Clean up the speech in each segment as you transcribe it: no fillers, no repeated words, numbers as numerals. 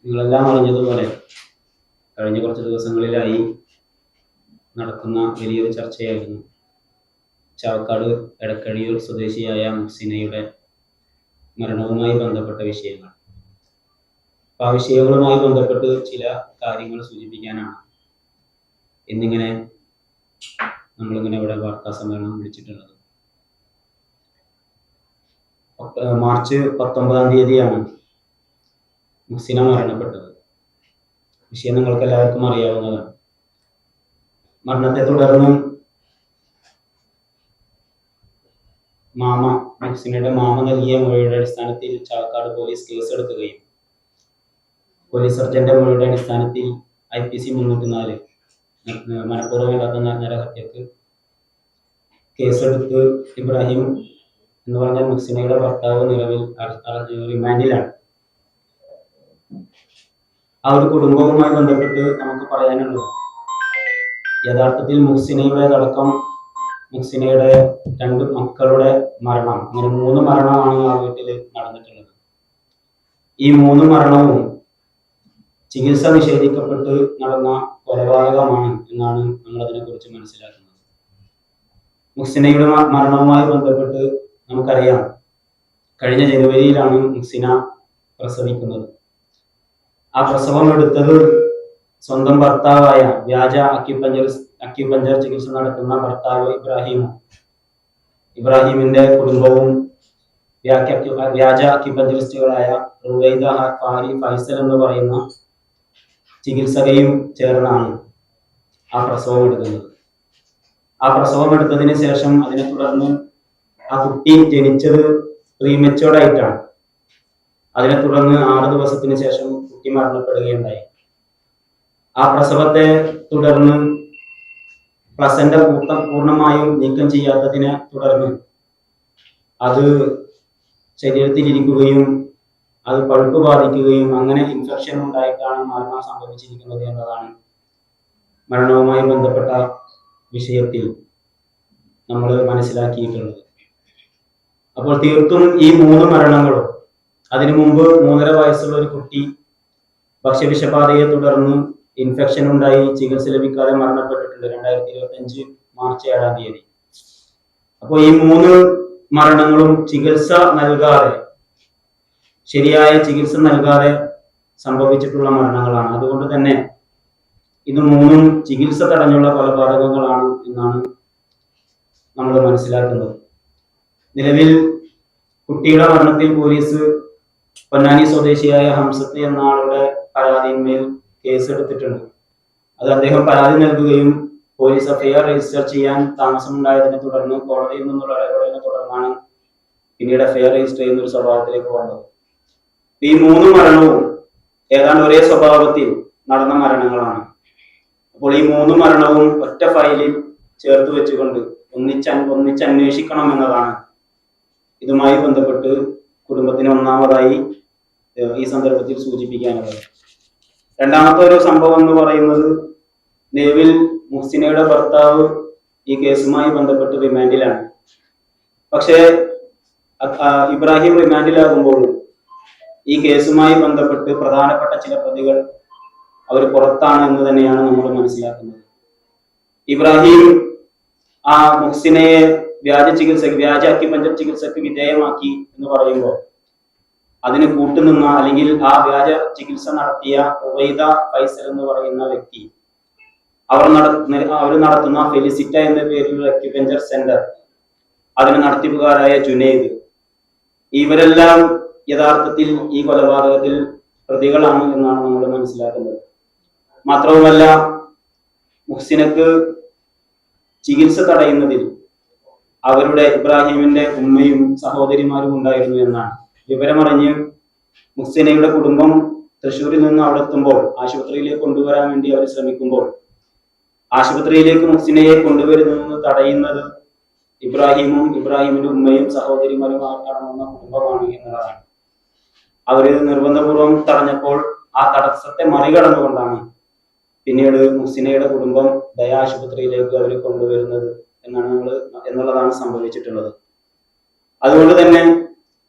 നിങ്ങളെല്ലാം അറിഞ്ഞതുപോലെ കഴിഞ്ഞ കുറച്ച് ദിവസങ്ങളിലായി നടക്കുന്ന വലിയൊരു ചർച്ചയായിരുന്നു ചാവക്കാട് എടക്കഴിയൂർ സ്വദേശിയായ മുഹ്സിനയുടെ മരണവുമായി ബന്ധപ്പെട്ട വിഷയങ്ങൾ. ആ വിഷയങ്ങളുമായി ബന്ധപ്പെട്ട് ചില കാര്യങ്ങൾ സൂചിപ്പിക്കാനാണ് ഇന്നിങ്ങനെ നമ്മളിങ്ങനെ ഇവിടെ വാർത്താ സമ്മേളനം വിളിച്ചിട്ടുള്ളത്. മാർച്ച് 19-ാം തീയതിയാണ് മുഹ്സിന മരണപ്പെട്ടത്. വിഷയം നിങ്ങൾക്ക് എല്ലാവർക്കും അറിയാവുന്നതാണ്. മരണത്തെ തുടർന്ന് മുഹ്സിനയുടെ മാമ നൽകിയ മൊഴിയുടെ അടിസ്ഥാനത്തിൽ ചാവക്കാട് പോലീസ് കേസെടുക്കുകയും പോലീസ് സർജന്റെ മൊഴിയുടെ അടിസ്ഥാനത്തിൽ IPC 304 മനഃപൂർവ്വമില്ലാത്ത നരഹത്യക്ക് കേസെടുത്ത് ഇബ്രാഹിം എന്ന് പറഞ്ഞ മുഹ്സിനയുടെ ഭർത്താവ് നിലവിൽ റിമാൻഡിലാണ്. ആ ഒരു കുടുംബവുമായി ബന്ധപ്പെട്ട് നമുക്ക് പറയാനുള്ളത്, യഥാർത്ഥത്തിൽ മുഹ്സിനയുടേതടക്കം മുഹ്സിനയുടെ 2 മക്കളുടെ മരണം, അങ്ങനെ 3 മരണമാണ് ആ വീട്ടിൽ നടന്നിട്ടുള്ളത്. ഈ 3 മരണവും ചികിത്സ നിഷേധിക്കപ്പെട്ട് നടന്ന കൊലപാതകമാണ് എന്നാണ് നമ്മൾ അതിനെക്കുറിച്ച് മനസ്സിലാക്കുന്നത്. മുഹ്സിനയുടെ മരണവുമായി ബന്ധപ്പെട്ട് നമുക്കറിയാം, കഴിഞ്ഞ ജനുവരിയിലാണ് മുഹ്സിന പ്രസവിക്കുന്നത്. ആ പ്രസവം എടുത്തത് സ്വന്തം ഭർത്താവായ വ്യാജ അക്യുപഞ്ചർ ചികിത്സ നടത്തുന്ന ഭർത്താവ് ഇബ്രാഹിമിന്റെ കുടുംബവും വ്യാജ അക്യുപഞ്ചറിസ്റ്റുകളായ റുവൈദ ഫാരി ഫൈസൽ എന്ന് പറയുന്ന ചികിത്സകയും ചേർന്നാണ് ആ പ്രസവം എടുക്കുന്നത്. ആ പ്രസവം എടുത്തതിന് ശേഷം അതിനെ തുടർന്ന് ആ കുട്ടി ജനിച്ചത് പ്രീമച്യൂർഡ് ആയിട്ടാണ്. അതിനെ തുടർന്ന് 6 ദിവസത്തിന് ശേഷം കുട്ടി മരണപ്പെടുകയുണ്ടായി. ആ പ്രസവത്തെ തുടർന്ന് പ്ലസന്റ പൂർണ്ണമായും നീക്കം ചെയ്യാത്തതിനെ തുടർന്ന് അത് ശരീരത്തിലിരിക്കുകയും അത് പഴുപ്പ് ബാധിക്കുകയും അങ്ങനെ ഇൻഫെക്ഷൻ ഉണ്ടായിട്ടാണ് മരണം സംഭവിച്ചിരിക്കുന്നത് എന്നതാണ് മരണവുമായി ബന്ധപ്പെട്ട വിഷയത്തിൽ നമ്മൾ മനസ്സിലാക്കിയിട്ടുള്ളത്. അപ്പോൾ തീർത്തും ഈ 3 മരണങ്ങളും, അതിനു മുമ്പ് 3.5 വയസ്സുള്ള ഒരു കുട്ടി ഭക്ഷ്യവിഷബാധയെ തുടർന്ന് ഇൻഫെക്ഷൻ ഉണ്ടായി ചികിത്സ ലഭിക്കാതെ മരണപ്പെട്ടിട്ടുണ്ട് 2025 മാർച്ച് 7-ാം തീയതി. അപ്പോൾ ഈ 3 മരണങ്ങളും ശരിയായ ചികിത്സ നൽകാതെ സംഭവിച്ചിട്ടുള്ള മരണങ്ങളാണ്. അതുകൊണ്ട് തന്നെ ഇത് 3ഉം ചികിത്സ തടഞ്ഞുള്ള കൊലപാതകങ്ങളാണ് എന്നാണ് നമ്മൾ മനസ്സിലാക്കുന്നത്. നിലവിൽ കുട്ടിയുടെ മരണത്തിൽ പോലീസ് പൊന്നാനി സ്വദേശിയായ ഹംസത്ത് എന്ന ആളുടെ പരാതിന്മേൽ കേസെടുത്തിട്ടുണ്ട്. അത് അദ്ദേഹം പരാതി നൽകുകയും പോലീസ് FIR രജിസ്റ്റർ ചെയ്യാൻ താമസമുണ്ടായതിനെ തുടർന്ന് കോടതിയിൽ നിന്നുള്ള ഇടപെടലിനെ തുടർന്നാണ് പിന്നീട് FIR രജിസ്റ്റർ ചെയ്യുന്ന ഒരു സ്വഭാവത്തിലേക്ക് വന്നത്. ഈ 3 മരണവും ഏതാണ്ട് ഒരേ സ്വഭാവത്തിൽ നടന്ന മരണങ്ങളാണ്. അപ്പോൾ ഈ 3 മരണവും ഒറ്റ ഫയലിൽ ചേർത്ത് വെച്ചുകൊണ്ട് ഒന്നിച്ച് അന്വേഷിക്കണം എന്നതാണ് ഇതുമായി ബന്ധപ്പെട്ട് കുടുംബത്തിന് ഒന്നാമതായി ഈ സന്ദർഭത്തിൽ സൂചിപ്പിക്കാനുള്ളത്. രണ്ടാമത്തെ ഒരു സംഭവം എന്ന് പറയുന്നത്, നിലവിൽ മുഹ്സിനയുടെ ഭർത്താവ് ഈ കേസുമായി ബന്ധപ്പെട്ട് റിമാൻഡിലാണ്. പക്ഷേ ഇബ്രാഹിം റിമാൻഡിലാകുമ്പോൾ ഈ കേസുമായി ബന്ധപ്പെട്ട് പ്രധാനപ്പെട്ട ചില പ്രതികൾ അവർ പുറത്താണ് എന്ന് തന്നെയാണ് നമ്മൾ മനസ്സിലാക്കുന്നത്. ഇബ്രാഹിം ആ മുഹ്സിനയെ വ്യാജ അക്യുപഞ്ചർ ചികിത്സക്ക് വിധേയമാക്കി എന്ന് പറയുമ്പോൾ അതിന് കൂട്ടുനിന്ന, അല്ലെങ്കിൽ ആ വ്യാജ ചികിത്സ നടത്തിയ റുവൈദ ഫൈസൽ എന്ന് പറയുന്ന വ്യക്തി, അവർ നടത്തുന്ന ഫെലിസിറ്റ എന്ന പേരിലുള്ള അക്യുപഞ്ചർ സെന്റർ, അതിന് നടത്തിപ്പുകാരായ ജുനൈദ്, ഇവരെല്ലാം യഥാർത്ഥത്തിൽ ഈ കൊലപാതകത്തിൽ പ്രതികളാണ് എന്നാണ് നമ്മൾ മനസ്സിലാക്കുന്നത്. മാത്രവുമല്ല, മുഹ്സിനക്ക് ചികിത്സ തടയുന്നതിൽ അവരുടെ ഇബ്രാഹിമിന്റെ ഉമ്മയും സഹോദരിമാരും ഉണ്ടായിരുന്നു എന്നാണ് വിവരമറിഞ്ഞ് മുഹ്സിനയുടെ കുടുംബം തൃശ്ശൂരിൽ നിന്ന് അവിടെ എത്തുമ്പോൾ ആശുപത്രിയിലേക്ക് കൊണ്ടുവരാൻ വേണ്ടി അവർ ശ്രമിക്കുമ്പോൾ ആശുപത്രിയിലേക്ക് മുഹ്സിനയെ കൊണ്ടുവരുന്നതെന്ന് തടയുന്നത് ഇബ്രാഹിമിന്റെ ഉമ്മയും സഹോദരിമാരും അടങ്ങുന്ന കുടുംബമാണ് എന്നതാണ്. അവര് നിർബന്ധപൂർവ്വം തടഞ്ഞപ്പോൾ ആ തടസ്സത്തെ മറികടന്നുകൊണ്ടാണ് പിന്നീട് മുഹ്സിനയുടെ കുടുംബം ദയാ ആശുപത്രിയിലേക്ക് അവർ കൊണ്ടുവരുന്നത് എന്നുള്ളതാണ് സംഭവിച്ചിട്ടുള്ളത്. അതുകൊണ്ട് തന്നെ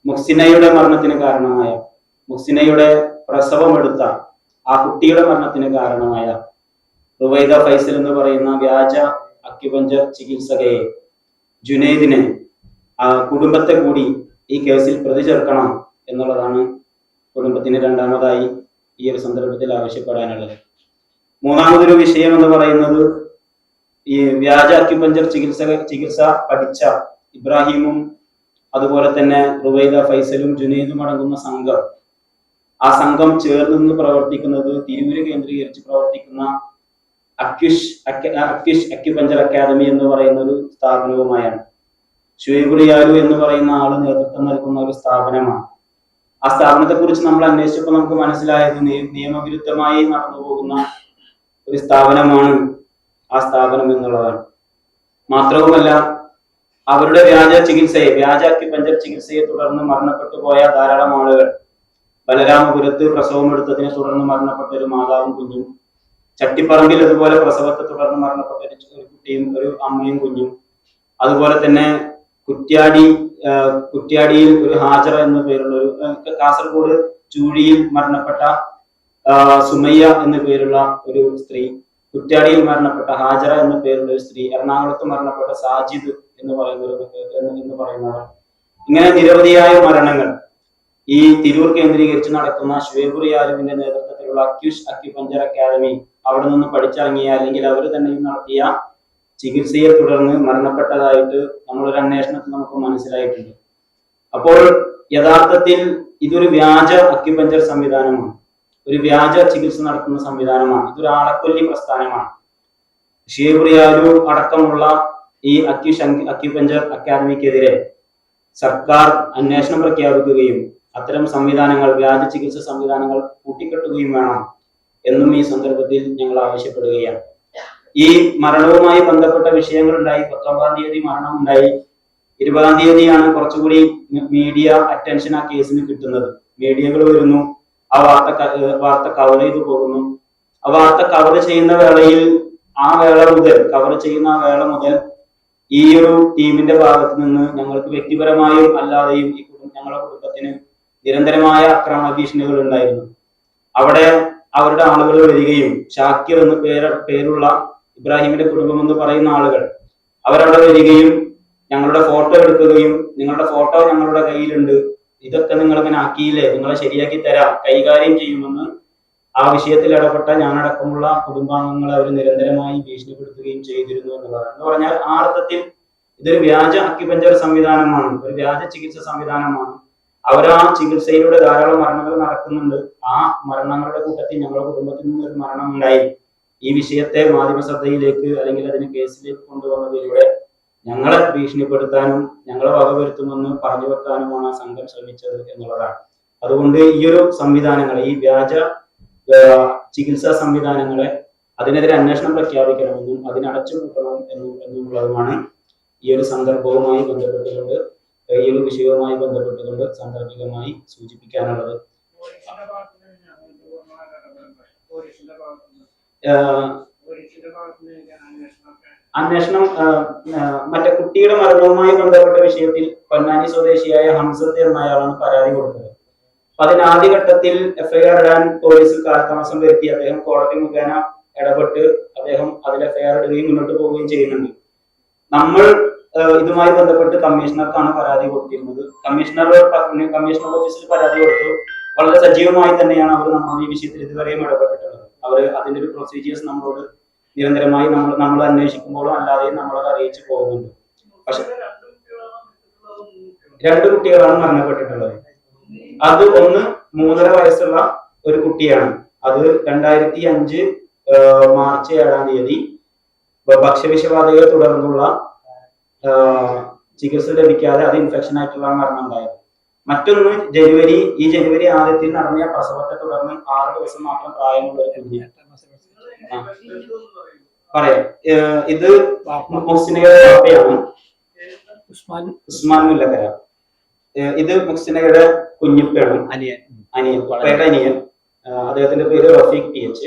മുഹ്സിനയുടെ മരണത്തിന് കാരണമായ, മുഹ്സിനയുടെ പ്രസവമെടുത്ത ആ കുട്ടിയുടെ മരണത്തിന് കാരണമായ റുവൈദ ഫൈസൽ എന്ന് പറയുന്ന വ്യാജ അക്യുപഞ്ചർ ചികിത്സകയെ ജുനൈദിനെ കുടുംബത്തെ കൂടി ഈ കേസിൽ പ്രതി ചേർക്കണം എന്നുള്ളതാണ് കുടുംബത്തിന് രണ്ടാമതായി ഈ ഒരു സന്ദർഭത്തിൽ ആവശ്യപ്പെടാനുള്ളത്. മൂന്നാമതൊരു വിഷയം എന്ന് പറയുന്നത് ഈ വ്യാജ അക്യുപഞ്ചർ ചികിത്സ പഠിച്ച ഇബ്രാഹിമും അതുപോലെ തന്നെ റുവൈദ ഫൈസലും ജുനൈദും അടങ്ങുന്ന സംഘം, ആ സംഘം ചേർന്ന് നിന്ന് പ്രവർത്തിക്കുന്നത് തിരൂര് കേന്ദ്രീകരിച്ച് പ്രവർത്തിക്കുന്ന അക്യുഷ് അക്യുപഞ്ചർ അക്കാദമി എന്ന് പറയുന്ന ഒരു സ്ഥാപനവുമായാണ്. ഷുഹൈബ് റിയാലു എന്ന് പറയുന്ന ആള് നേതൃത്വം നൽകുന്ന ഒരു സ്ഥാപനമാണ്. ആ സ്ഥാപനത്തെ കുറിച്ച് നമ്മൾ അന്വേഷിച്ചപ്പോൾ നമുക്ക് മനസ്സിലായത് നിയമവിരുദ്ധമായി നടന്നു പോകുന്ന ഒരു സ്ഥാപനമാണ് ആ സ്ഥാപനം എന്നുള്ളതാണ്. മാത്രവുമല്ല, അവരുടെ വ്യാജ അക്യുപഞ്ചർ ചികിത്സയെ തുടർന്ന് മരണപ്പെട്ടു പോയ ധാരാളം ആളുകൾ, ബലരാമപുരത്ത് പ്രസവം എടുത്തതിനെ തുടർന്ന് മരണപ്പെട്ട ഒരു മാതാവും കുഞ്ഞും, ചട്ടിപ്പറമ്പിൽ അതുപോലെ പ്രസവത്തെ തുടർന്ന് മരണപ്പെട്ട ഒരു കുട്ടിയും ഒരു അമ്മയും കുഞ്ഞും, അതുപോലെ തന്നെ കുറ്റ്യാടിയിൽ ഒരു ഹാജറ എന്ന പേരുള്ള ഒരു, കാസർഗോഡ് ചൂഴിയിൽ മരണപ്പെട്ട സുമയ്യ എന്ന പേരുള്ള ഒരു സ്ത്രീ, കുറ്റ്യാടിയിൽ മരണപ്പെട്ട ഹാജറ എന്ന പേരുള്ള ഒരു സ്ത്രീ, എറണാകുളത്ത് മരണപ്പെട്ട സാജിദ് എന്ന് പറയുന്നവർ, ഇങ്ങനെ നിരവധിയായ മരണങ്ങൾ ഈ തിരൂർ കേന്ദ്രീകരിച്ച് നടക്കുന്ന ഷുഹൈബ് റിയാലുവിന്റെ നേതൃത്വത്തിലുള്ള അക്യുപഞ്ചർ അക്കാദമി അവിടെ നിന്ന് പഠിച്ചിറങ്ങിയ അല്ലെങ്കിൽ അവർ തന്നെ നടത്തിയ ചികിത്സയെ തുടർന്ന് മരണപ്പെട്ടതായിട്ട് നമ്മളൊരു അന്വേഷണത്തിൽ നമുക്ക് മനസ്സിലായിട്ടുണ്ട്. അപ്പോൾ യഥാർത്ഥത്തിൽ ഇതൊരു വ്യാജ അക്യുപഞ്ചർ സംവിധാനമാണ്, ഒരു വ്യാജ ചികിത്സ നടത്തുന്ന സംവിധാനമാണ്, ഇതൊരു ആളക്കൊല്ലി പ്രസ്ഥാനമാണ്. ഷുഹൈബ് റിയാലു അടക്കമുള്ള ഈ അക്യുപഞ്ചർ അക്കാദമിക്കെതിരെ സർക്കാർ അന്വേഷണം പ്രഖ്യാപിക്കുകയും അത്തരം സംവിധാനങ്ങൾ, വ്യാജ ചികിത്സ സംവിധാനങ്ങൾ കൂട്ടിക്കെട്ടുകയും വേണം എന്നും ഈ സന്ദർഭത്തിൽ ഞങ്ങൾ ആവശ്യപ്പെടുകയാണ്. ഈ മരണവുമായി ബന്ധപ്പെട്ട വിഷയങ്ങൾ ഉണ്ടായി. 19-ാം തീയതി മരണം ഉണ്ടായി. 20-ാം തീയതിയാണ് കുറച്ചുകൂടി മീഡിയ അറ്റൻഷൻ ആ കേസിന് കിട്ടുന്നത്. മീഡിയകൾ വരുന്നു, ആ വാർത്ത കവർ ചെയ്തു പോകുന്നു. ആ വാർത്ത കവർ ചെയ്യുന്ന വേളയിൽ കവർ ചെയ്യുന്ന വേള മുതൽ ഈ ഒരു ടീമിന്റെ ഭാഗത്ത് നിന്ന് ഞങ്ങൾക്ക് വ്യക്തിപരമായും അല്ലാതെയും ഞങ്ങളുടെ കുടുംബത്തിന് നിരന്തരമായ ആക്രമണ ഭീഷണികൾ ഉണ്ടായിരുന്നു. അവിടെ അവരുടെ ആളുകൾ വരികയും ഷാക്കിർ എന്ന് പേരുള്ള ഇബ്രാഹിമിന്റെ കുടുംബം എന്ന് പറയുന്ന ആളുകൾ അവരവിടെ വരികയും ഞങ്ങളുടെ ഫോട്ടോ എടുക്കുകയും, നിങ്ങളുടെ ഫോട്ടോ ഞങ്ങളുടെ കയ്യിലുണ്ട്, ഇതൊക്കെ നിങ്ങൾ ഇങ്ങനെ ആക്കിയില്ലേ, നിങ്ങളെ ശരിയാക്കി തരാം, കൈകാര്യം ചെയ്യുമെന്ന് ആ വിഷയത്തിൽ ഇടപെട്ട ഞാനടക്കമുള്ള കുടുംബാംഗങ്ങളെ അവർ നിരന്തരമായി ഭീഷണിപ്പെടുത്തുകയും ചെയ്തിരുന്നു എന്നുള്ളതാണ്. എന്ന് പറഞ്ഞാൽ ആ അർത്ഥത്തിൽ ഇതൊരു വ്യാജ അക്യുപഞ്ചർ സംവിധാനമാണ്, ഒരു വ്യാജ ചികിത്സ സംവിധാനമാണ്. അവർ ആ ചികിത്സയിലൂടെ ധാരാളം മരണങ്ങൾ നടക്കുന്നുണ്ട്. ആ മരണങ്ങളുടെ കൂട്ടത്തിൽ ഞങ്ങളുടെ കുടുംബത്തിൽ നിന്നൊരു മരണം ഉണ്ടായി. ഈ വിഷയത്തെ മാധ്യമ ശ്രദ്ധയിലേക്ക് അല്ലെങ്കിൽ അതിന് കേസിലേക്ക് കൊണ്ടുവന്നതിലൂടെ ഞങ്ങളെ ഭീഷണിപ്പെടുത്താനും ഞങ്ങളെ വകവരുത്തുമെന്ന് പറഞ്ഞു വെക്കാനുമാണ് ആ സംഘം ശ്രമിച്ചത് എന്നുള്ളതാണ്. അതുകൊണ്ട് ഈ ഒരു സംവിധാനങ്ങളെ, ഈ വ്യാജ ചികിത്സാ സംവിധാനങ്ങളെ അതിനെതിരെ അന്വേഷണം പ്രഖ്യാപിക്കണമെന്നും അതിനടച്ചുപൂട്ടണം എന്നുള്ളതുമാണ് ഈ ഒരു സന്ദർഭവുമായി ബന്ധപ്പെട്ടുകൊണ്ട്, ഈ ഒരു വിഷയവുമായി ബന്ധപ്പെട്ടുകൊണ്ട് സാന്ദർഭികമായി സൂചിപ്പിക്കാനുള്ളത്. അന്വേഷണം മറ്റേ കുട്ടിയുടെ മരണവുമായി ബന്ധപ്പെട്ട വിഷയത്തിൽ പൊന്നാനി സ്വദേശിയായ ഹംസത്ത് എന്നയാളാണ് പരാതി കൊടുത്തത്. അപ്പൊ അതിന് ആദ്യഘട്ടത്തിൽ എഫ്ഐആർ ഇടാൻ പോലീസിൽ കാലതാമസം വരുത്തി അദ്ദേഹം കോടതി മുഖേന ഇടപെട്ട് അദ്ദേഹം അതിൽ എഫ്ഐആർ ഇടുകയും മുന്നോട്ട് പോവുകയും ചെയ്യുന്നുണ്ട്. നമ്മൾ ഇതുമായി ബന്ധപ്പെട്ട് കമ്മീഷണർക്കാണ് പരാതി കൊടുത്തിരുന്നത്. കമ്മീഷണർ ഓഫീസിൽ പരാതി കൊടുത്തു. വളരെ സജീവമായി തന്നെയാണ് അവർ നമ്മൾ ഈ വിഷയത്തിൽ ഇതുവരെയും ഇടപെട്ടിട്ടുള്ളത്. അവർ അതിന്റെ ഒരു പ്രൊസീജിയേഴ്സ് നമ്മളോട് നിരന്തരമായി നമ്മൾ അന്വേഷിക്കുമ്പോഴും അല്ലാതെയും നമ്മളത് അറിയിച്ചു പോകുന്നുണ്ട്. പക്ഷെ 2 കുട്ടികളാണ് മരണപ്പെട്ടിട്ടുള്ളത്. അത് ഒന്ന് 3.5 വയസ്സുള്ള ഒരു കുട്ടിയാണ്. അത് 2005 മാർച്ച് 7-ാം തീയതി ഭക്ഷ്യവിഷബാധയെ തുടർന്നുള്ള ചികിത്സ ലഭിക്കാതെ അത് ഇൻഫെക്ഷൻ ആയിട്ടുള്ള മരണം ഉണ്ടായത്. മറ്റൊന്ന് ഈ ജനുവരി ആദ്യത്തിൽ നടന്ന പ്രസവത്തെ തുടർന്ന് 6 ദിവസം മാത്രം പ്രായമുള്ള ഒരു കുഞ്ഞ്. പറയാം, ഇത് മുഹ്സിനയുടെ പാപ്പയാണ്, ഉസ്മാൻ മുല്ലക്കര. ഇത് മുഹ്സിനയുടെ കുഞ്ഞിപ്പയാണ്, അനിയൻ. അദ്ദേഹത്തിന്റെ പേര് റഫീഖ് PH.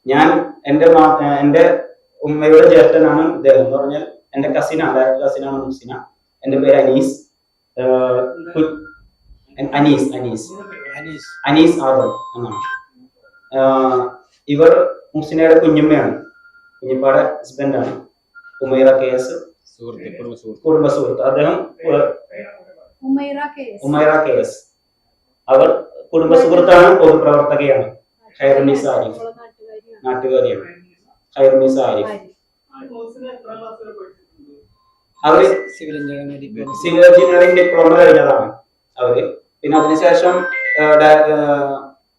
ഞാൻ എന്റെ ഉമ്മയുടെ ജ്യേഷ്ഠനാണ് ഇദ്ദേഹം. എന്ന് പറഞ്ഞാൽ എന്റെ കസിനാണ് മുഹ്സിന. എന്റെ പേര് അനീസ് ആദം എന്നാണ്. ഇവർ മുഹ്സിനയുടെ കുഞ്ഞമ്മയാണ്, കുഞ്ഞിപ്പാടെ ഹസ്ബൻഡാണ്. ഉമൈറ KS കുടുംബ സുഹൃത്ത്. അദ്ദേഹം ഉമൈറ KS അവർ കുടുംബ സുഹൃത്താണ്, പൊതുപ്രവർത്തകയാണ്. ഖൈറുന്നീസ ആരിഫ് നാട്ടുകാരിയാണ്. ഖൈറുന്നീസ ആരിഫ് അവര് സിവിൽ എഞ്ചിനീയറിംഗ് ഡിപ്ലോമ കഴിഞ്ഞതാണ് അവര്. പിന്നെ അതിനുശേഷം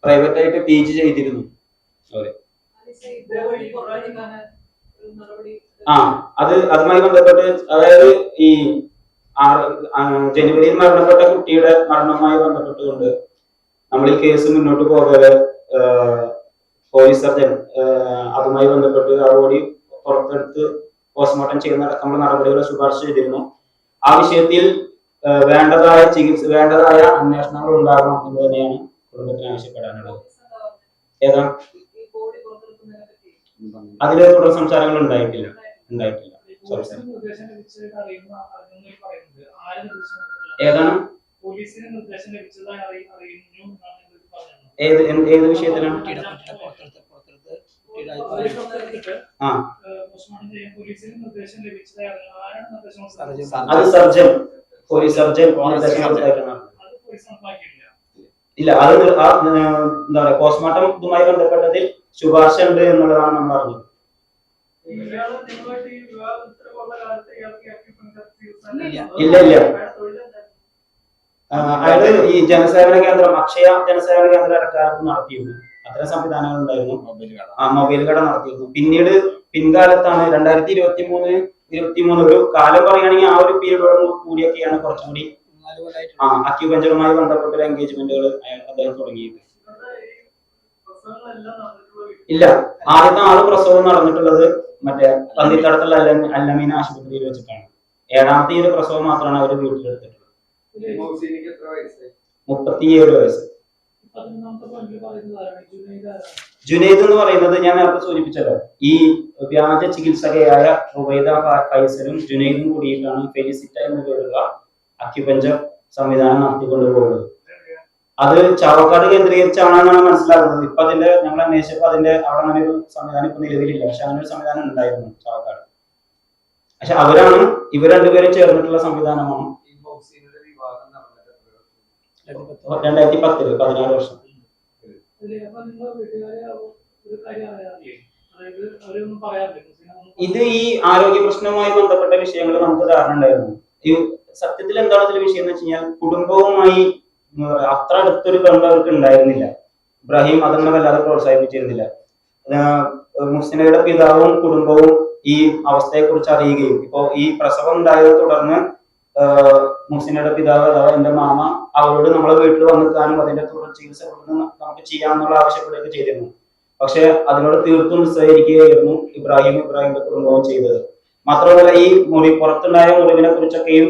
പ്രൈവറ്റ് ആയിട്ട് PG ചെയ്തിരുന്നു അവര്. അതുമായി ബന്ധപ്പെട്ട്, അതായത് ഈ ജനുവരിയിൽ മരണപ്പെട്ട കുട്ടിയുടെ മരണവുമായി ബന്ധപ്പെട്ടുകൊണ്ട് നമ്മൾ ഈ കേസ് മുന്നോട്ട് പോകാതെ പോലീസ് സർജൻ അതുമായി ബന്ധപ്പെട്ട് ആ ബോഡി പുറത്തെടുത്ത് പോസ്റ്റ്മോർട്ടം ചെയ്യുന്ന അടക്കമുള്ള നടപടികൾ ശുപാർശ ചെയ്തിരുന്നു. ആ വിഷയത്തിൽ വേണ്ടതായ അന്വേഷണങ്ങൾ ഉണ്ടാകണം എന്ന് തന്നെയാണ് കുടുംബത്തിന് ആവശ്യപ്പെടാനുള്ളത്. ഏതാ അതിലെ തുടർ സംസാരങ്ങൾ ഉണ്ടായിട്ടില്ല. ഏതാണ് ഏത് വിഷയത്തിലാണ്? അത് സർജൻ, പോലീസ് സർജൻ ഇല്ല. അത് എന്താ പറയാ, പോസ്റ്റ്മോർട്ടം ഇതുമായി ബന്ധപ്പെട്ടതിൽ ശുപാർശ ഉണ്ട് എന്നുള്ളതാണ് നമ്മൾ അറിഞ്ഞത്. ഇല്ല അയാള് ഈ ജനസേവന കേന്ദ്രം, അക്ഷയ ജനസേവന കേന്ദ്രം അടക്കാലത്ത് നടത്തിയിരുന്നു. അത്തരം സംവിധാനങ്ങൾ ഉണ്ടായിരുന്നു. മൊബൈൽ കട നടത്തിയിരുന്നു. പിന്നീട് പിൻകാലത്താണ് 2023 ഒരു കാലം പറയുകയാണെങ്കിൽ ആ ഒരു പീരീഡോട് കൂടിയൊക്കെയാണ് കുറച്ചുകൂടി അക്യുപഞ്ചറുമായി ബന്ധപ്പെട്ട ഒരു എൻഗേജ്മെന്റുകൾ അദ്ദേഹം തുടങ്ങിയിട്ട്. ഇല്ല, ആദ്യത്തെ 6 പ്രസവം നടന്നിട്ടുള്ളത് മറ്റേ പന്തിത്തടത്തുള്ള അല്ലമീന ആശുപത്രിയിൽ വെച്ചിട്ടാണ്. 7ാമത്തെ ഒരു പ്രസവം മാത്രമാണ് അവർ വീട്ടിലെടുത്തിട്ടുള്ളത്. 37 വയസ്സ്. ജുനൈദ് എന്ന് പറയുന്നത് ഞാൻ നേരത്തെ സൂചിപ്പിച്ചല്ലോ, ഈ വ്യാജ ചികിത്സകയായ റുബൈദ ഫൈസലും ജുനൈദും കൂടിയിട്ടാണ് ഫെലിസിറ്റ എന്ന പേരുള്ള അക്യുപഞ്ചർ സംവിധാനം നടത്തിക്കൊണ്ടുപോകുന്നത്. അത് ചാവക്കാട് കേന്ദ്രീകരിച്ചാണെന്നാണ് മനസ്സിലാക്കുന്നത്. ഇപ്പൊ അതിന്റെ ഞങ്ങൾ അന്വേഷിച്ചപ്പോൾ അതിന്റെ അവിടെ അങ്ങനെ ഒരു സംവിധാനം ഇപ്പൊ നിലവിലില്ല. പക്ഷെ അങ്ങനെ ഒരു സംവിധാനം ഉണ്ടായിരുന്നു ചാവക്കാട്. പക്ഷെ ഇവർ രണ്ടുപേരും ചേർന്നിട്ടുള്ള സംവിധാനമാണ്. 2010 16 വർഷം. ഇത് ഈ ആരോഗ്യ പ്രശ്നവുമായി ബന്ധപ്പെട്ട വിഷയങ്ങൾ നമുക്ക് ധാരണ ഉണ്ടായിരുന്നു. ഈ സത്യത്തിൽ എന്താണ് ഇതിലെ വിഷയം എന്ന് വെച്ച് കഴിഞ്ഞാൽ, കുടുംബവുമായി അത്ര അടുത്തൊരു ബന്ധം അവർക്ക് ഉണ്ടായിരുന്നില്ല. ഇബ്രാഹിം അതൊന്നും വല്ലാതെ പ്രോത്സാഹിപ്പിച്ചിരുന്നില്ല. മുഹ്സിനയുടെ പിതാവും കുടുംബവും ഈ അവസ്ഥയെ കുറിച്ച് അറിയുകയും ഇപ്പോ ഈ പ്രസവം ഉണ്ടായതിനെ തുടർന്ന് മുഹ്സിനയുടെ പിതാവ് അഥവാ എന്റെ മാമ അവരോട് നമ്മളെ വീട്ടിൽ വന്നിക്കാനും അതിന്റെ തുടർ ചികിത്സ നമുക്ക് ചെയ്യാമെന്നുള്ള ആവശ്യപ്പെടുകയൊക്കെ ചെയ്തിരുന്നു. പക്ഷെ അതിനോട് തീർത്തും നിസ്സഹകരിക്കുകയായിരുന്നു ഇബ്രാഹിമിന്റെ കുടുംബവും ചെയ്തത്. മാത്രമല്ല, ഈ പുറത്തുണ്ടായ മുറിവിനെ കുറിച്ചൊക്കെയും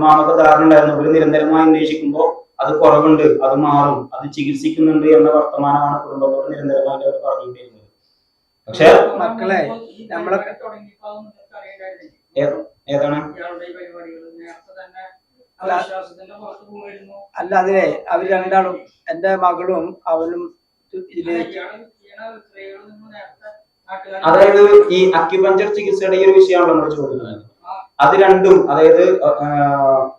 മാമക്ക് ധാരണ ഉണ്ടായിരുന്നു. ഇവർ നിരന്തരമായി അന്വേഷിക്കുമ്പോൾ അത് കുറവുണ്ട്, അത് മാറും, അത് ചികിത്സിക്കുന്നുണ്ട് എന്ന വർത്തമാനമാണ് കുടുംബത്തോട് നിരന്തരമായിട്ട് അവർ പറഞ്ഞുകൊണ്ടിരുന്നത്. പക്ഷെ മക്കളെ ഏതാണ് അല്ല അതിലെ അവർ രണ്ടാളും എന്റെ മകളും അവനും അതായത് ഈ അക്യുപഞ്ചർ ചികിത്സയുടെ ഈ ഒരു വിഷയമാണല്ലോ നമ്മൾ ചോദിക്കുന്നത്. അത് രണ്ടും, അതായത്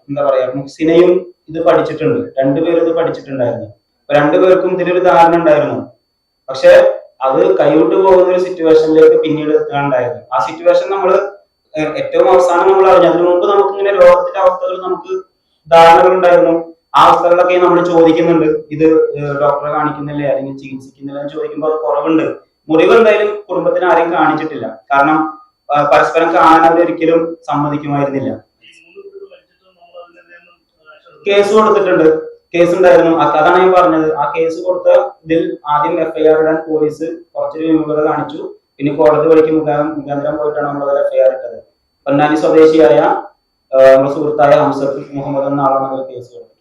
എന്താ പറയാ, മുഹ്സിനയും ഇത് പഠിച്ചിട്ടുണ്ട്, രണ്ടുപേരും ഇത് പഠിച്ചിട്ടുണ്ടായിരുന്നു. രണ്ടുപേർക്കും ഇതിലൊരു ധാരണ ഉണ്ടായിരുന്നു. പക്ഷെ അത് കൈവിട്ട് പോകുന്ന ഒരു സിറ്റുവേഷനിലേക്ക് പിന്നീട് എത്താണ്ടായിരുന്നു. ആ സിറ്റുവേഷൻ നമ്മൾ ഏറ്റവും അവസാനം നമ്മൾ അറിഞ്ഞു. അതിനു മുമ്പ് നമുക്ക് ഇങ്ങനെ രോഗത്തിന്റെ അവസ്ഥകൾ നമുക്ക് ധാരണകൾ ഉണ്ടായിരുന്നു. ആ അവസ്ഥകളിലൊക്കെ നമ്മൾ ചോദിക്കുന്നുണ്ട്, ഇത് ഡോക്ടറെ കാണിക്കുന്നില്ലേ അല്ലെങ്കിൽ ചികിത്സിക്കുന്നില്ല എന്ന് ചോദിക്കുമ്പോൾ അത് കുറവുണ്ട്. മുറിവ് എന്തായാലും കുടുംബത്തിന് ആരെയും കാണിച്ചിട്ടില്ല. കാരണം പരസ്പരം കാണാൻ അവരൊരിക്കലും സമ്മതിക്കുമായിരുന്നില്ല. കേസ് കൊടുത്തിട്ടുണ്ട്, കേസ് ഉണ്ടായിരുന്നു. അതാണ് ഞാൻ പറഞ്ഞത്. ആ കേസ് കൊടുത്ത ഇതിൽ ആദ്യം FIR ഇടാൻ പോലീസ് കുറച്ചൊരു വിമുഖത കാണിച്ചു. പിന്നെ കോടതി വഴിക്ക് മുഖാന്തരം പോയിട്ടാണ് നമ്മളത് FIR ഇട്ടത്. പൊന്നാനി സ്വദേശിയായ നമ്മുടെ സുഹൃത്തായ ഹംസത്ത് മുഹമ്മദ് എന്ന ആളാണ് അതിൽ കേസ് കൊടുത്തിട്ടുള്ളത്.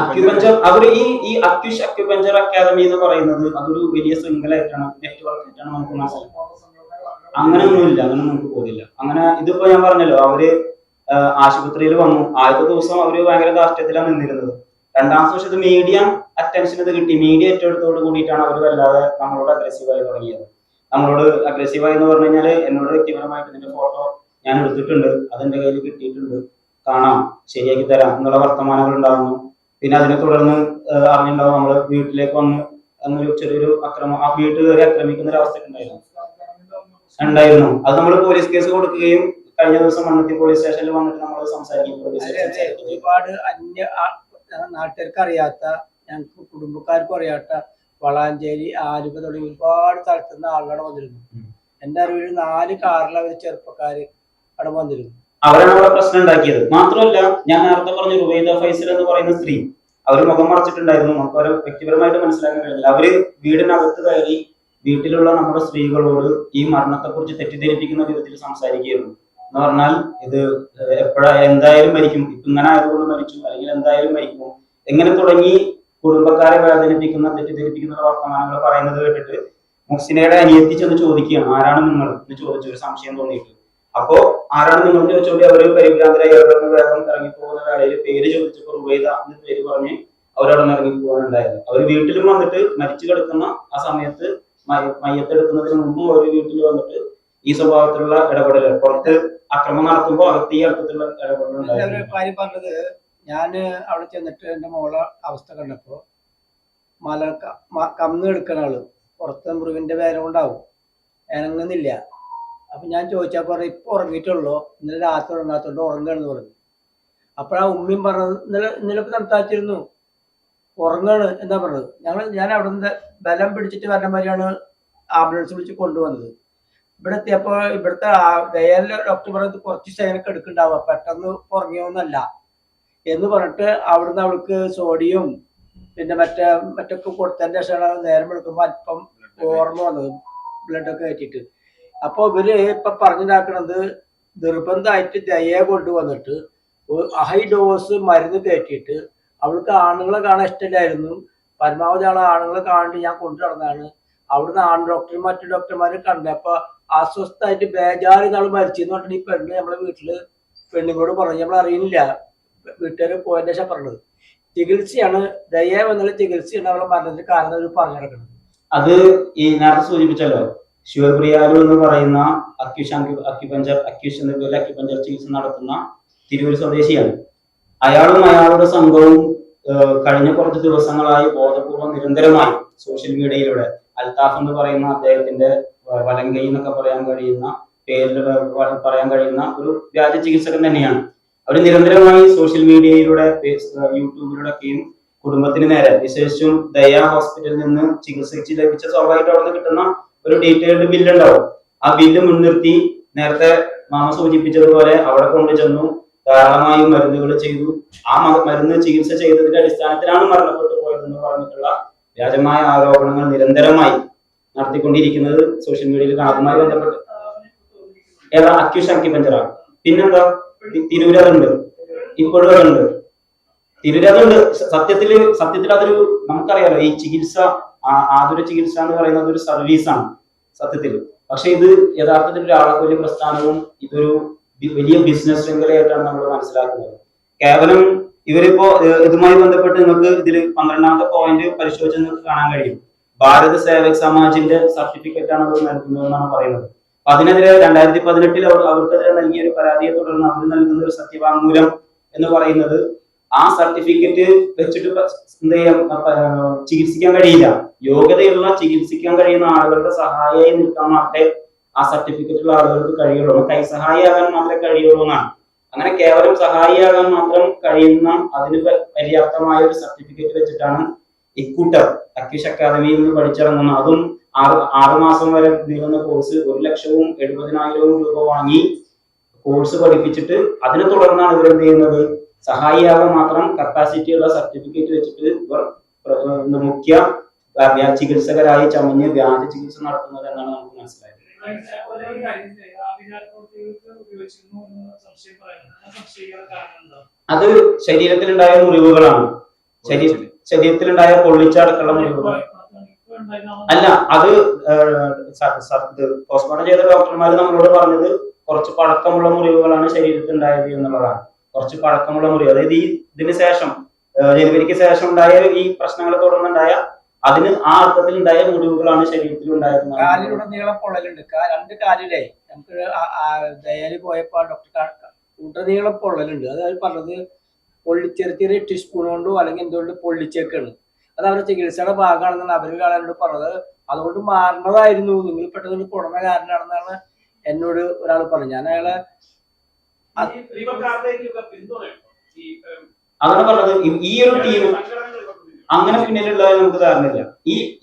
അക്യുപഞ്ചർ അവര് ഈ അക്യുപഞ്ചർ അക്കാദമി എന്ന് പറയുന്നത് അതൊരു വലിയ ശൃംഖലയായിട്ടാണ്, നെറ്റ്വർക്ക് ആയിട്ടാണ് നമുക്ക് മനസ്സിലാക്കുന്നത്. അങ്ങനെയൊന്നുമില്ല, അങ്ങനെ നമുക്ക് പോകില്ല. അങ്ങനെ ഇതിപ്പോ ഞാൻ പറഞ്ഞല്ലോ, അവര് ആശുപത്രിയിൽ വന്നു. ആദ്യത്തെ ദിവസം അവര് ഭയങ്കര ധാർഷ്ട്യത്തിലാണ് നിന്നിരുന്നത്. രണ്ടാമത്തെ ദിവസം ഇത് മീഡിയ അറ്റൻഷൻ ഇത് കിട്ടി. മീഡിയ ഏറ്റെടുത്തോട് കൂടിയിട്ടാണ് അവർ വല്ലാതെ നമ്മളോട് അഗ്രസീവായി തുടങ്ങിയത്. നമ്മളോട് അഗ്രസീവായി എന്ന് പറഞ്ഞു കഴിഞ്ഞാൽ എന്നോട് വ്യക്തിപരമായിട്ട് ഇതിന്റെ ഫോട്ടോ ഞാൻ എടുത്തിട്ടുണ്ട്, അതെന്റെ കയ്യിൽ കിട്ടിയിട്ടുണ്ട്, കാണാം, ശരിയാക്കി തരാം എന്നുള്ള വർത്തമാനങ്ങൾ ഉണ്ടാകുന്നു. പിന്നെ അതിനെ തുടർന്ന് അറിഞ്ഞിട്ടുണ്ടാവും നമ്മള് വീട്ടിലേക്ക് വന്ന് എന്നൊരു ചെറിയൊരു അക്രമം, ആ വീട്ടിൽ കയറി ആക്രമിക്കുന്ന ഒരു അവസ്ഥ ഉണ്ടായിരുന്നു. അത് നമ്മൾ പോലീസ് കേസ് കൊടുക്കുകയും കഴിഞ്ഞ ദിവസം മണ്ണുത്തി പോലീസ് സ്റ്റേഷനിൽ വന്നിട്ട് നമ്മൾ സംസാരിക്കും. ഒരുപാട് അന്യ നാട്ടുകാർക്ക് അറിയാത്ത, ഞങ്ങൾക്ക് കുടുംബക്കാർക്കും അറിയാത്ത വളാഞ്ചേരി, ആലുവ തുടങ്ങി ഒരുപാട് സ്ഥലത്തുനിന്ന് ആളുകൾ വന്നിരുന്നു. എന്റെ അറിവിൽ 4 കാറിൽ അവർ ചെറുപ്പക്കാര് അവിടെ വന്നിരുന്നു. അവരാണ് അവിടെ പ്രശ്നം ഉണ്ടാക്കിയത്. മാത്രമല്ല, ഞാൻ നേരത്തെ പറഞ്ഞ റുബൈദ ഫൈസൽ എന്ന് പറയുന്ന സ്ത്രീ, അവര് മുഖം മറച്ചിട്ടുണ്ടായിരുന്നു. നമുക്ക് അവരെ വ്യക്തിപരമായിട്ട് മനസ്സിലാക്കാൻ കഴിയില്ല. അവര് വീടിനകത്ത് കയറി വീട്ടിലുള്ള നമ്മുടെ സ്ത്രീകളോട് ഈ മരണത്തെ കുറിച്ച് തെറ്റിദ്ധരിപ്പിക്കുന്ന വിധത്തിൽ സംസാരിക്കുകയായിരുന്നു. എന്ന് പറഞ്ഞാൽ ഇത് എന്തായാലും മരിക്കും, ഇപ്പൊ ഇങ്ങനെ ആയതുകൊണ്ട് മരിച്ചു, അല്ലെങ്കിൽ എന്തായാലും മരിക്കും, എങ്ങനെ തുടങ്ങി കുടുംബക്കാരെ വേദനിപ്പിക്കുന്ന തെറ്റിദ്ധരിപ്പിക്കുന്ന വർത്തമാനങ്ങൾ പറയുന്നത് കേട്ടിട്ട് മുഹ്സിനയുടെ അനിയത്തി ചെന്ന് ചോദിക്കുകയാണ്, ആരാണ് നിങ്ങൾ എന്ന് ചോദിച്ചു, ഒരു സംശയം തോന്നിയിട്ട്. അപ്പോ ആരാണ് നിങ്ങൾ ചോദിച്ചോണ്ട് അവര് പരിഭ്രാന്തരായി അവരുടെ വേഗം ഇറങ്ങിപ്പോകുന്ന വേളയിൽ പേര് ചോദിച്ചപ്പോൾ റുബൈദ എന്ന് പേര് പറഞ്ഞ് അവരവിടെ നിന്ന് ഇറങ്ങിപ്പോകാനുണ്ടായത്. അവർ വീട്ടിലും വന്നിട്ട് മരിച്ചു കിടക്കുന്ന ആ സമയത്ത് മയ്യത്തെടുക്കുന്നതിന് മുമ്പും അവർ വീട്ടിൽ വന്നിട്ട് ഈ സ്വഭാവത്തിലുള്ള ഇടപെടൽ, പുറത്ത് അക്രമം നടത്തുമ്പോൾ അകത്ത് ഈ അർത്ഥത്തിലുള്ള കാര്യം പറഞ്ഞത്. ഞാന് അവിടെ ചെന്നിട്ട് എന്റെ മോളെ അവസ്ഥ കണ്ടപ്പോ കന്ന് എടുക്കണ ആള് പുറത്തെ മുറിവിന്റെ വേദന കൊണ്ടാവും, ഇണങ്ങുന്നില്ല. അപ്പൊ ഞാൻ ചോദിച്ചാൽ പറഞ്ഞു ഇപ്പൊ ഉറങ്ങിയിട്ടുള്ളൂ, ഇന്നലെ രാത്രി ഉറങ്ങാത്തോണ്ട് ഉറങ്ങാണെന്ന് പറഞ്ഞു. അപ്പോഴാ ഉമ്മയും പറഞ്ഞത് ഇന്നലെ സംസാരിച്ചിരുന്നു, ഉറങ്ങാണ് എന്നാ പറഞ്ഞത്. ഞാൻ അവിടെ നിന്ന് ബലം പിടിച്ചിട്ട് വരണ മാതിരിയാണ് ആംബുലൻസ് വിളിച്ച് കൊണ്ടുവന്നത്. ഇവിടെ എത്തിയപ്പോ ഇവിടുത്തെ ദയാലിലെ ഡോക്ടർ പറഞ്ഞത് കുറച്ച് സേനൊക്കെ എടുക്കുന്നുണ്ടാവുക, പെട്ടെന്ന് ഉറങ്ങിയൊന്നല്ല എന്ന് പറഞ്ഞിട്ട് അവിടുന്ന് അവൾക്ക് സോഡിയം പിന്നെ മറ്റൊക്കെ കൊടുത്തതിന്റെ ശേഷമാണ് നേരം എടുക്കുമ്പോൾ അല്പം ഓർമ്മ വന്നത്, ബ്ലഡൊക്കെ കയറ്റിയിട്ട്. അപ്പൊ ഇവര് ഇപ്പൊ പറഞ്ഞിട്ടാക്കണത് നിർബന്ധമായിട്ട് ദയ കൊണ്ടുവന്നിട്ട് ഹൈ ഡോസ് മരുന്ന് കയറ്റിയിട്ട്, അവൾക്ക് ആണുങ്ങളെ കാണാൻ ഇഷ്ടമില്ലായിരുന്നു, പരമാവധി ആണുങ്ങളെ കാണാണ്ട് ഞാൻ കൊണ്ടു നടന്നതാണ്. അവിടുന്ന് മറ്റു ഡോക്ടർമാരെ കണ്ടപ്പോ അസ്വസ്ഥമായിട്ട് ബേജാറ് നാൾ മരിച്ചെന്ന് പറഞ്ഞിട്ട് ഈ പെണ്ണ് നമ്മളെ വീട്ടില് പെണ്ണുങ്ങളോട് പറഞ്ഞു. നമ്മൾ അറിയുന്നില്ല, വീട്ടുകാര് പോയതിന്റെ ശേഷം പറഞ്ഞത്. ചികിത്സയാണ് ദയ എന്നുള്ള ചികിത്സയാണ് അവളെ മരണത്തിന് കാരണം അവർ പറഞ്ഞു നടക്കുന്നത്. അത് ഈ നേരത്തെ സൂചിപ്പിച്ചല്ലോ, ശിവപ്രിയാലു എന്ന് പറയുന്ന അക്യൂഷ് എന്ന പേരിൽ അക്യുപഞ്ചർ ചികിത്സ നടത്തുന്ന തിരൂർ സ്വദേശിയാണ്. അയാളും അയാളുടെ സംഘവും കഴിഞ്ഞ കുറച്ച് ദിവസങ്ങളായി ബോധപൂർവം നിരന്തരമായി സോഷ്യൽ മീഡിയയിലൂടെ അൽത്താഫ് എന്ന് പറയുന്ന അദ്ദേഹത്തിന്റെ വലങ്കൈ എന്നൊക്കെ പറയാൻ കഴിയുന്ന ഒരു വ്യാജ ചികിത്സകൻ തന്നെയാണ്. അവർ നിരന്തരമായി സോഷ്യൽ മീഡിയയിലൂടെ യൂട്യൂബിലൂടെ ഒക്കെയും കുടുംബത്തിന് നേരെ, വിശേഷിച്ചും ദയ ഹോസ്പിറ്റലിൽ നിന്ന് ചികിത്സിച്ച് ലഭിച്ച സ്വാഭാവികമായിട്ട് അവിടെ നിന്ന് കിട്ടുന്ന ഒരു ഡീറ്റെയിൽഡ് ബില്ല് ഉണ്ടാവും. ആ ബില്ല് മുൻനിർത്തി നേരത്തെ മാമ സൂചിപ്പിച്ചതുപോലെ അവിടെ കൊണ്ടുചെന്നു ധാരാളമായി മരുന്നുകൾ ചെയ്തു. ആ മരുന്ന് ചികിത്സ ചെയ്തതിന്റെ അടിസ്ഥാനത്തിലാണ് മരണപ്പെട്ടു പോയതെന്ന് പറഞ്ഞിട്ടുള്ള വ്യാജമായ ആരോപണങ്ങൾ നിരന്തരമായി നടത്തിക്കൊണ്ടിരിക്കുന്നത് സോഷ്യൽ മീഡിയയിൽ അതുമായി ബന്ധപ്പെട്ട് അക്യുപഞ്ചറാണ്. പിന്നെന്താ, തിരൂരതുണ്ട്, ഇപ്പോഴും അതുണ്ട്, തിരൂരതുണ്ട്. സത്യത്തിൽ അതൊരു നമുക്കറിയാലോ, ഈ ചികിത്സ ആതുര ചികിത്സ എന്ന് പറയുന്നത് ഒരു സർവീസാണ് സത്യത്തിൽ. പക്ഷെ ഇത് യഥാർത്ഥത്തിൽ ഒരു ആളക്കൊല്ലി പ്രസ്ഥാനവും ഇതൊരു വലിയ ബിസിനസ് ശൃംഖലയായിട്ടാണ് നമ്മൾ മനസ്സിലാക്കുന്നത്. കേവലം ഇവരിപ്പോ ഇതുമായി ബന്ധപ്പെട്ട് നിങ്ങൾക്ക് ഇതിൽ 12ാമത്തെ പോയിന്റ് പരിശോധിച്ച് നിങ്ങൾക്ക് കാണാൻ കഴിയും. ഭാരത് സേവക് സമാജിന്റെ സർട്ടിഫിക്കറ്റ് ആണ് അവർ നൽകുന്നതെന്നാണ് പറയുന്നത്. അതിനെതിരെ 2018 അവർക്കെതിരെ നൽകിയ ഒരു പരാതിയെ തുടർന്ന് അവർ നൽകുന്ന ഒരു സത്യവാങ്മൂലം എന്ന് പറയുന്നത് ആ സർട്ടിഫിക്കറ്റ് വെച്ചിട്ട് എന്ത് ചെയ്യാം, ചികിത്സിക്കാൻ കഴിയില്ല. യോഗ്യതയുള്ള ചികിത്സിക്കാൻ കഴിയുന്ന ആളുകളുടെ സഹായിയായി നിൽക്കാൻ മാത്രമേ ആ സർട്ടിഫിക്കറ്റുള്ള ആളുകൾക്ക് കഴിയുള്ളൂ, കൈസഹായിയാകാൻ മാത്രമേ കഴിയുള്ളൂ എന്നാണ്. അങ്ങനെ കേവലം സഹായിയാകാൻ മാത്രം കഴിയുന്ന അതിന് പര്യാപ്തമായ ഒരു സർട്ടിഫിക്കറ്റ് വെച്ചിട്ടാണ് ഇക്കൂട്ടർ അക്യൂഷ് അക്കാദമിയിൽ നിന്ന് പഠിച്ചിറങ്ങുന്ന, അതും 6 മാസം വരെ നീളുന്ന കോഴ്സ് 1,70,000 രൂപ വാങ്ങി കോഴ്സ് പഠിപ്പിച്ചിട്ട് അതിനെ തുടർന്നാണ് ഇവരെന്ത് ചെയ്യുന്നത്, സഹായിയാകാൻ മാത്രം കപ്പാസിറ്റിയുള്ള സർട്ടിഫിക്കറ്റ് വെച്ചിട്ട് ഇവർ മുഖ്യ ചികിത്സകരായി ചമഞ്ഞ് വ്യാജ ചികിത്സ നടത്തുന്നത് എന്നാണ് നമുക്ക് മനസ്സിലായത്. അത് ശരീരത്തിലുണ്ടായ മുറിവുകളാണ്, ശരീരത്തിലുണ്ടായ പൊള്ളിച്ചടക്കമുള്ള മുറിവുകൾ അല്ല. അത് പോസ്റ്റ്മോർട്ടം ചെയ്ത ഡോക്ടർമാർ നമ്മളോട് പറഞ്ഞത് കുറച്ച് പഴക്കമുള്ള മുറിവുകളാണ് ശരീരത്തിൽ ഉണ്ടായത് എന്നുള്ളതാണ്. കുറച്ച് പഴക്കമുള്ള മുറിവ്, അതായത് ഇതിന് ശേഷം ജനുവരിക്ക് ശേഷം ഉണ്ടായ ഈ പ്രശ്നങ്ങളെ തുടർന്നുണ്ടായ അതിന് ആ അർത്ഥത്തിൽ ഉണ്ടായ മുറിവുകളാണ് ശരീരത്തിൽ ഉണ്ടായത്. കാലിലൂടെ നീളം പൊള്ളലുണ്ട്, രണ്ട് കാലിലേ നമുക്ക് ദയാലി പോയപ്പോ ഡോക്ടർ ഉടനീളം പൊള്ളലുണ്ട്. അത് അവർ പറഞ്ഞത് ചെറിയ ചെറിയ ടീസ്പൂൺ കൊണ്ടോ അല്ലെങ്കിൽ എന്തുകൊണ്ട് പൊള്ളിച്ചേക്കാണ്. അത് അവരുടെ ചികിത്സയുടെ ഭാഗമാണെന്നാണ് അവരോട് പറഞ്ഞത്. അതുകൊണ്ട് മാറേണ്ടതായിരുന്നു, നിങ്ങൾ പെട്ടെന്ന് കൊടന്ന കാരനാണെന്നാണ് എന്നോട് ഒരാൾ പറഞ്ഞു. ഞാൻ അയാളെ അങ്ങനെ പറഞ്ഞത്. ഈ ഒരു ടീം അങ്ങനെ പിന്നിലുള്ള നമുക്ക് ധാരണയില്ല.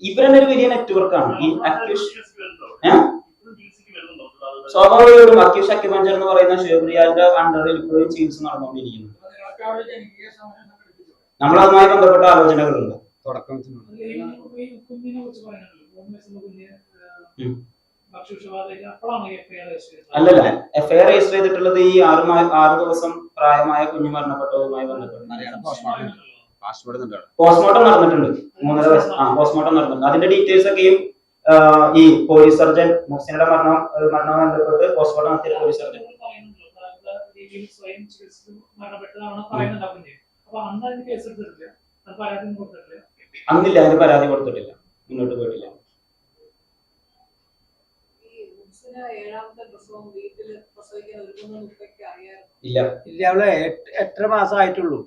ഇവരെന്നെ ഒരു വലിയ നെറ്റ്വർക്കാണ് ഈ അക്യൂഷ്. സ്വാഭാവികമായിട്ടും അക്യൂഷ് അക്യുപഞ്ചർ എന്ന് പറയുന്ന ഷേബ്രിയാലിന്റെ അണ്ടറിൽ ഇപ്പോഴും ചികിത്സ നടന്നുകൊണ്ടിരിക്കുന്നു. നമ്മൾ അതുമായി ബന്ധപ്പെട്ട ആലോചനകളുണ്ട്. തുടക്കം അല്ലല്ല, എഫ്ഐആർ രജിസ്റ്റർ ചെയ്തിട്ടുള്ളത് ഈ 6 ദിവസം പ്രായമായ കുഞ്ഞു മരണപ്പെട്ടതുമായി ബന്ധപ്പെട്ട് പോസ്റ്റ്മോർട്ടം നടന്നിട്ടുണ്ട്. 3.5 വയസ്സ് പോസ്റ്റ്മോർട്ടം നടന്നിട്ടുണ്ട്. അതിന്റെ ഡീറ്റെയിൽസ് ഒക്കെയും ഈ പോലീസ് സർജൻ മുഹ്സിനയുടെ മരണവുമായി ബന്ധപ്പെട്ട് പോസ്റ്റ്മോർട്ടം നടത്തിയ പോലീസ് സർജൻ അന്നില്ല, അതിന് പരാതി കൊടുത്തിട്ടില്ല, മുന്നോട്ട് പോയിട്ടില്ല. ഇല്ല ഇല്ല, അവള് 8.5 മാസം ആയിട്ടുള്ളൂ.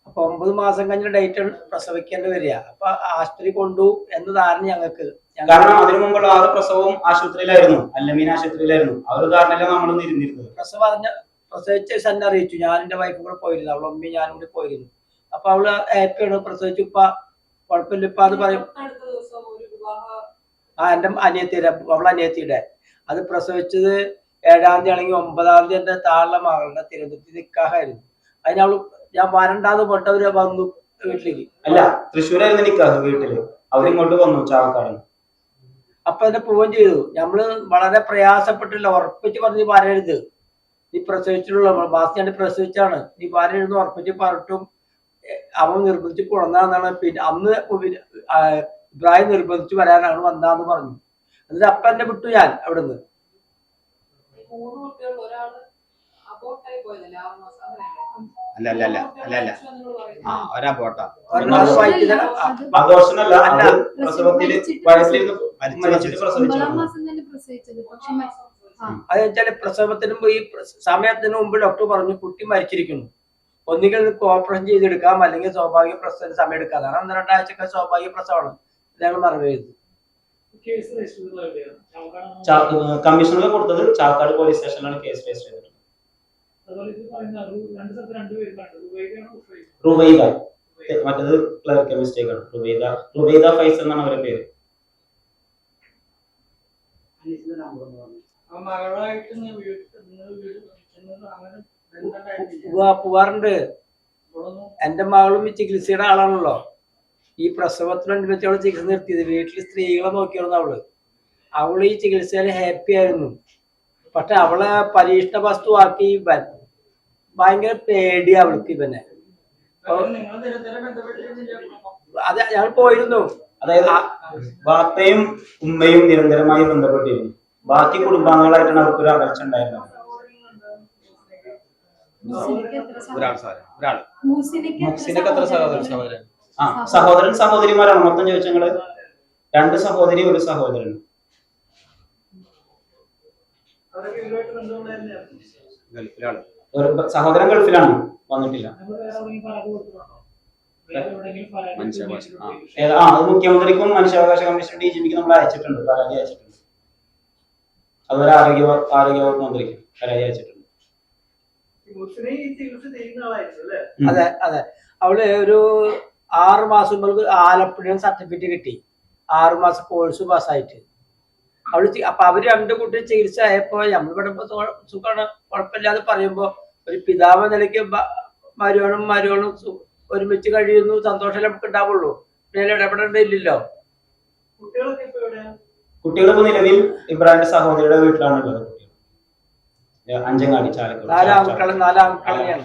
അപ്പൊ 9 മാസം കഴിഞ്ഞ ഡേറ്റ് പ്രസവിക്കേണ്ടി വരിക. അപ്പൊ ആശുപത്രി കൊണ്ടു എന്ന ധാരണ ഞങ്ങൾക്ക്. കാരണം അതിനു മുമ്പുള്ള 6 പ്രസവവും ആശുപത്രിയിലായിരുന്നു, അല്ലമീൻ ആശുപത്രിയിലായിരുന്നു. ആ ഒരു ധാരണയില നമ്മൾ ഇരുന്നിരുന്നത്. പ്രസവിച്ച തന്നെ അറിയിച്ചു. ഞാൻ എന്റെ വൈഫും കൂടെ പോയിരുന്നു, അവളെ അമ്മയും ഞാനും കൂടി പോയിരുന്നു. അപ്പൊ അവള് ഹാപ്പിയാണ്, പ്രസവിച്ചു, ഇപ്പ കുഴപ്പമില്ല ഇപ്പൊ അത് പറയും. എന്റെ അനിയത്തിയുടെ, അവളെ അനിയത്തിയുടെ അത് പ്രസവിച്ചത് 7-ാം തീയതി ആണെങ്കിൽ 9-ാം തീയതി എന്റെ താഴെ മകളുടെ തിരുവനന്തപുരത്ത് നിക്കാഹായിരുന്നു. അതിനവള് ഞാൻ വരണ്ടാന്ന് പോട്ടവര് വന്നു വീട്ടിലേക്ക്. അല്ല, തൃശ്ശൂരായിരുന്നു നിക്കാഹ്, വീട്ടില് അവരിങ്ങോട്ട് വന്നു ചാവക്കാട്. അപ്പൊ എന്നെ പോവുകയും ചെയ്തു. നമ്മള് വളരെ പ്രയാസപ്പെട്ടില്ല, ഉറപ്പിച്ച് പറഞ്ഞ് വരരുത്, നീ പ്രസവിച്ചിട്ടുള്ള ബാസിയാണ്ട് പ്രസവിച്ചാണ്, നീ വരരുത് ഉറപ്പിച്ച് പറഞ്ഞിട്ടും അവൻ നിർബന്ധിച്ച് കൊണ്ടാന്നാണ്. പിന്നെ അന്ന് ഇബ്രാഹിം നിർബന്ധിച്ച് വരാനാണ് വന്നാന്ന് പറഞ്ഞു. എന്നിട്ട് അപ്പ എന്നെ വിട്ടു ഞാൻ അവിടുന്ന്. അതെന്നുവെച്ചാല് പ്രസവത്തിന് ഈ സമയത്തിന് മുമ്പ് ഡോക്ടർ പറഞ്ഞു കുട്ടി മരിച്ചിരിക്കുന്നു, ഒന്നുകിൽ ഓപ്പറേഷൻ ചെയ്തെടുക്കാം അല്ലെങ്കിൽ സ്വാഭാവിക പ്രസവത്തിന് സമയം എടുക്കാം. അതാണ് 1-2 ആഴ്ചയൊക്കെ സ്വാഭാവിക പ്രസവമാണ്. ഞങ്ങൾ മറവ് ചെയ്തു. കമ്മീഷണർ കൊടുത്തത് ചാവക്കാട് പോലീസ് സ്റ്റേഷനിലാണ് കേസ് രജിസ്റ്റർ ചെയ്തിട്ടുള്ളത്. റുവൈദ, മറ്റേത് ക്ലർക്കൽ മിസ്റ്റേക്ക് ആണ്. റുവൈദ ഫൈസൽ എന്നാണ് അവരുടെ പേര്. പോവാറുണ്ട്. എന്റെ മകളും ഈ ചികിത്സയുടെ ആളാണല്ലോ. ഈ പ്രസവത്തിനനുസരിച്ച് അവള് ചികിത്സ നിർത്തിയത്. വീട്ടിൽ സ്ത്രീകളെ നോക്കിയിരുന്നു അവള് ഈ ചികിത്സയിൽ ഹാപ്പി ആയിരുന്നു. പക്ഷെ അവളെ പരീക്ഷണ വസ്തുവാക്കി ഭയങ്കര പേടിയാ അവൾക്ക് ഇവനെ. അത് ഞങ്ങൾ പോയിരുന്നു. അതായത് ബാപ്പയും ഉമ്മയും നിരന്തരമായി ബന്ധപ്പെട്ടിരുന്നു. ബാക്കി കുടുംബാംഗങ്ങളായിട്ടാണ് അവർക്കൊരു അകൽച്ച ഉണ്ടായിരുന്നത്. സഹോദരൻ സഹോദരിമാരാണ് മൊത്തം ചോദിച്ചാൽ ഞങ്ങള് 2 സഹോദരി 1 സഹോദരൻ. ഒരു സഹോദരൻ ഗൾഫിലാണ്, വന്നിട്ടില്ല. അത് മുഖ്യമന്ത്രിക്കും മനുഷ്യാവകാശ കമ്മീഷൻ DGPക്ക് നമ്മൾ അയച്ചിട്ടുണ്ട്, പരാതി അയച്ചിട്ടുണ്ട്. അതുപോലെ ആരോഗ്യവകുപ്പ് മന്ത്രിക്കും പരാതി അയച്ചിട്ടുണ്ട്. അതെ അതെ, അവള് ഒരു 6 മാസം മുമ്പ് ആലപ്പുഴ സർട്ടിഫിക്കറ്റ് കിട്ടി, 6 മാസം കോഴ്സ് പാസ്സായിട്ട്. അവള് അപ്പൊ അവര് 2 കുട്ടി ചികിത്സ ആയപ്പോ നമ്മളിവിടെ സുഖമാണ് കുഴപ്പമില്ലാതെ പറയുമ്പോ ഒരു പിതാവ് നിലയ്ക്ക് മരുവനും ഒരുമിച്ച് കഴിയുന്നു, സന്തോഷം നമുക്ക് ഉണ്ടാവുള്ളൂ. പിന്നെ ഇടപെടേണ്ടില്ലല്ലോ. കുട്ടികളിപ്പോ നിലവിൽ ഇബ്രാഹിന്റെ സഹോദരിയുടെ വീട്ടിലാണുള്ളത്. അഞ്ചങ്ങാടി ചാലക്കുടി. 4 ആൺമക്കളെയാണ്.